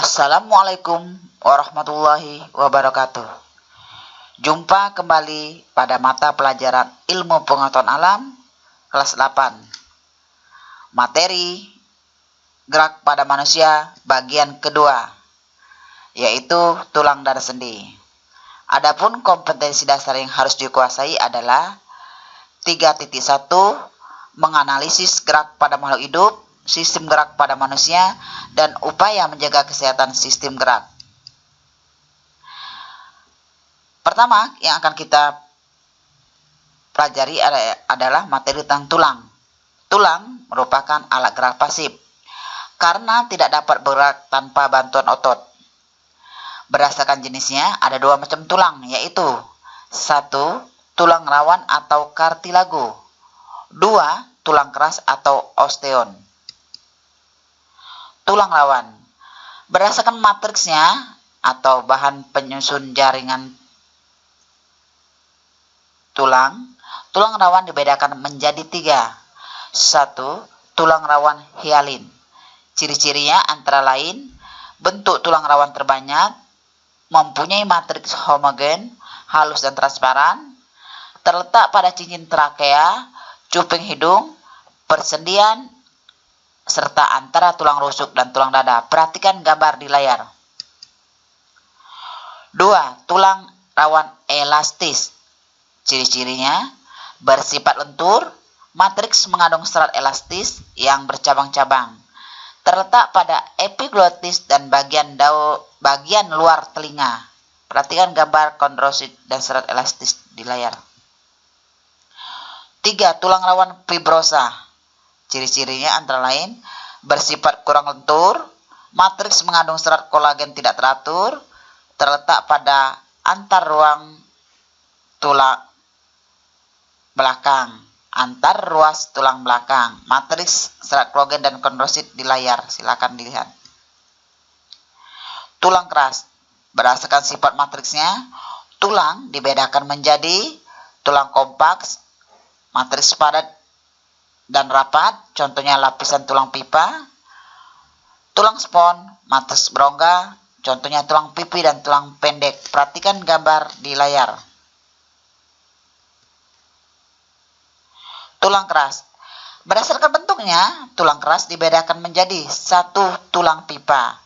Assalamualaikum warahmatullahi wabarakatuh. Jumpa kembali pada mata pelajaran Ilmu Pengetahuan Alam kelas 8. Materi gerak pada manusia bagian kedua, yaitu tulang dan sendi. Adapun kompetensi dasar yang harus dikuasai adalah 3.1 menganalisis gerak pada makhluk hidup, sistem gerak pada manusia, dan upaya menjaga kesehatan sistem gerak. Pertama yang akan kita pelajari adalah materi tentang tulang. Tulang merupakan alat gerak pasif karena tidak dapat bergerak tanpa bantuan otot. Berdasarkan jenisnya ada dua macam tulang, yaitu 1. Tulang rawan atau kartilago, 2. Tulang keras atau osteon. Tulang rawan berdasarkan matriksnya atau bahan penyusun jaringan tulang rawan dibedakan menjadi 3. 1. Tulang rawan hialin. Ciri-cirinya antara lain bentuk tulang rawan terbanyak, mempunyai matriks homogen, halus dan transparan, terletak pada cincin trakea, cuping hidung, persendian, serta antara tulang rusuk dan tulang dada. Perhatikan gambar di layar. 2. Tulang rawan elastis. Ciri-cirinya bersifat lentur, matriks mengandung serat elastis yang bercabang-cabang, terletak pada epiglotis dan bagian luar telinga. Perhatikan gambar kondrosit dan serat elastis di layar. 3. Tulang rawan fibrosa. Ciri-cirinya antara lain bersifat kurang lentur, matriks mengandung serat kolagen tidak teratur, terletak pada antar ruas tulang belakang. Matriks serat kolagen dan kondrosit di layar, silakan dilihat. Tulang keras berdasarkan sifat matriksnya, tulang dibedakan menjadi tulang kompak, matriks padat dan rapat, contohnya lapisan tulang pipa. Tulang spon, matriks berongga, contohnya tulang pipi dan tulang pendek. Perhatikan gambar di layar. Tulang keras berdasarkan bentuknya, tulang keras dibedakan menjadi 1. Tulang pipa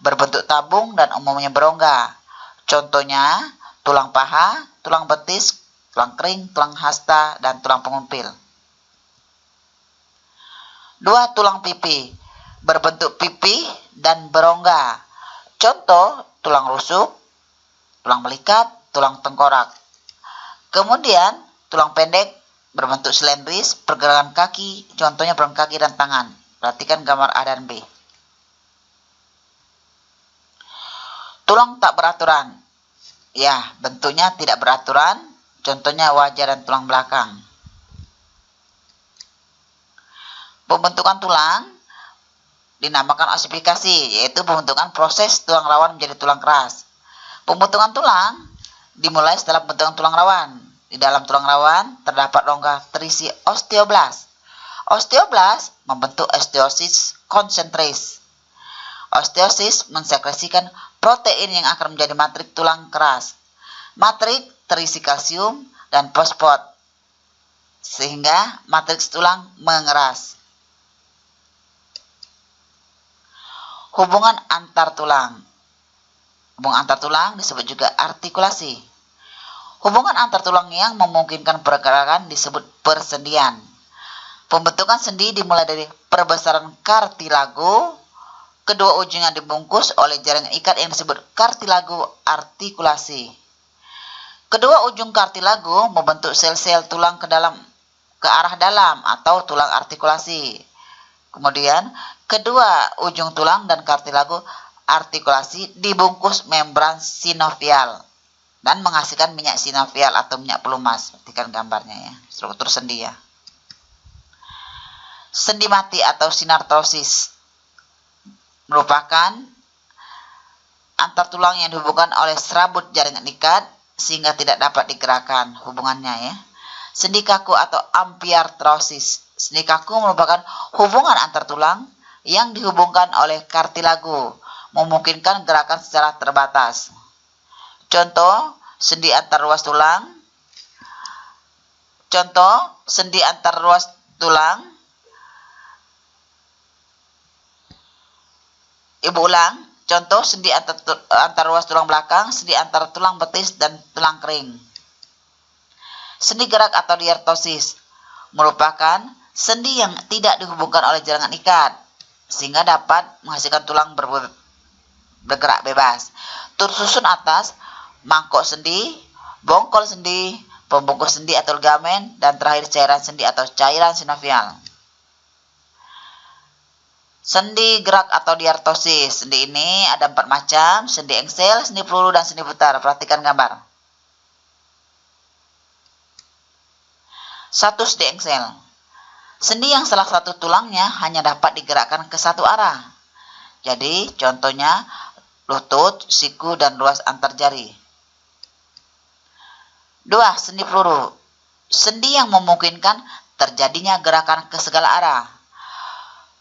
berbentuk tabung dan umumnya berongga, contohnya tulang paha, tulang betis, tulang kering, tulang hasta, dan tulang pengumpil. 2. Tulang pipi berbentuk pipi dan berongga, contoh tulang rusuk, tulang belikat, tulang tengkorak. Kemudian tulang pendek berbentuk silindris, pergelangan kaki, contohnya pergelangan kaki dan tangan. Perhatikan gambar A dan B. Tulang tak beraturan, ya, bentuknya tidak beraturan, contohnya wajah dan tulang belakang. Pembentukan tulang dinamakan osifikasi, yaitu pembentukan proses tulang rawan menjadi tulang keras. Pembentukan tulang dimulai setelah pembentukan tulang rawan. Di dalam tulang rawan terdapat rongga terisi osteoblas. Osteoblas membentuk osteosis konsentris. Osteosis mensekresikan protein yang akan menjadi matrik tulang keras. Matrik terisi kalsium dan fosfat, sehingga matriks tulang mengeras. Hubungan antar tulang. Hubungan antar tulang disebut juga artikulasi. Hubungan antar tulang yang memungkinkan pergerakan disebut persendian. Pembentukan sendi dimulai dari perbesaran kartilago. Kedua ujungnya dibungkus oleh jaringan ikat yang disebut kartilago artikulasi. Kedua ujung kartilago membentuk sel-sel tulang ke arah dalam atau tulang artikulasi. Kemudian kedua ujung tulang dan kartilago artikulasi dibungkus membran sinovial dan menghasilkan minyak sinovial atau minyak pelumas. Perhatikan gambarnya ya, struktur sendi ya. Sendi mati atau sinartrosis merupakan antar tulang yang dihubungkan oleh serabut jaringan ikat sehingga tidak dapat digerakkan hubungannya ya. Sendi kaku atau ampiartrosis. Sendi kaku merupakan hubungan antar tulang yang dihubungkan oleh kartilago memungkinkan gerakan secara terbatas. Contoh, sendi antar ruas tulang. Ibu ulang. Contoh, sendi antar ruas tulang belakang, sendi antar tulang betis, dan tulang kering. Sendi gerak atau diartosis merupakan sendi yang tidak dihubungkan oleh jaringan ikat, sehingga dapat menghasilkan tulang bergerak bebas. Tersusun atas, mangkok sendi, bongkol sendi, pembungkus sendi atau ligamen, dan terakhir cairan sendi atau cairan sinovial. Sendi gerak atau diartosis. Sendi ini ada 4 macam: sendi engsel, sendi peluru, dan sendi putar. Perhatikan gambar. 1. Sendi engsel. Sendi yang salah satu tulangnya hanya dapat digerakkan ke satu arah. Jadi, contohnya lutut, siku, dan ruas antar jari. 2. Sendi peluru. Sendi yang memungkinkan terjadinya gerakan ke segala arah.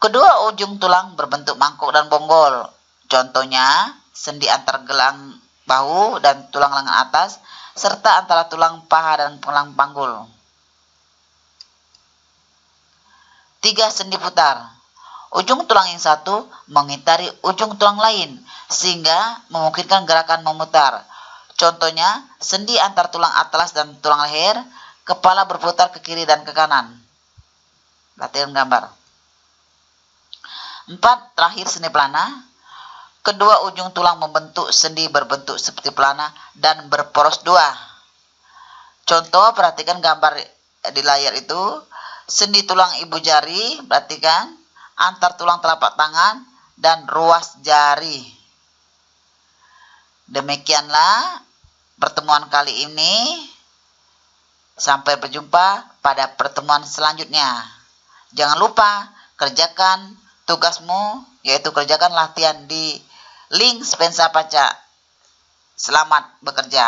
Kedua ujung tulang berbentuk mangkok dan bonggol. Contohnya, sendi antar gelang bahu dan tulang lengan atas, serta antara tulang paha dan tulang panggul. 3. Sendi putar. Ujung tulang yang satu mengitari ujung tulang lain, sehingga memungkinkan gerakan memutar. Contohnya, sendi antar tulang atlas dan tulang leher, kepala berputar ke kiri dan ke kanan. Latihan gambar. 4. Terakhir, sendi pelana. Kedua ujung tulang membentuk sendi berbentuk seperti pelana dan berporos 2. Contoh, perhatikan gambar di layar itu. Sendi tulang ibu jari, perhatikan, antar tulang telapak tangan, dan ruas jari. Demikianlah pertemuan kali ini. Sampai berjumpa pada pertemuan selanjutnya. Jangan lupa kerjakan tugasmu, yaitu kerjakan latihan di link Spensa Paca. Selamat bekerja.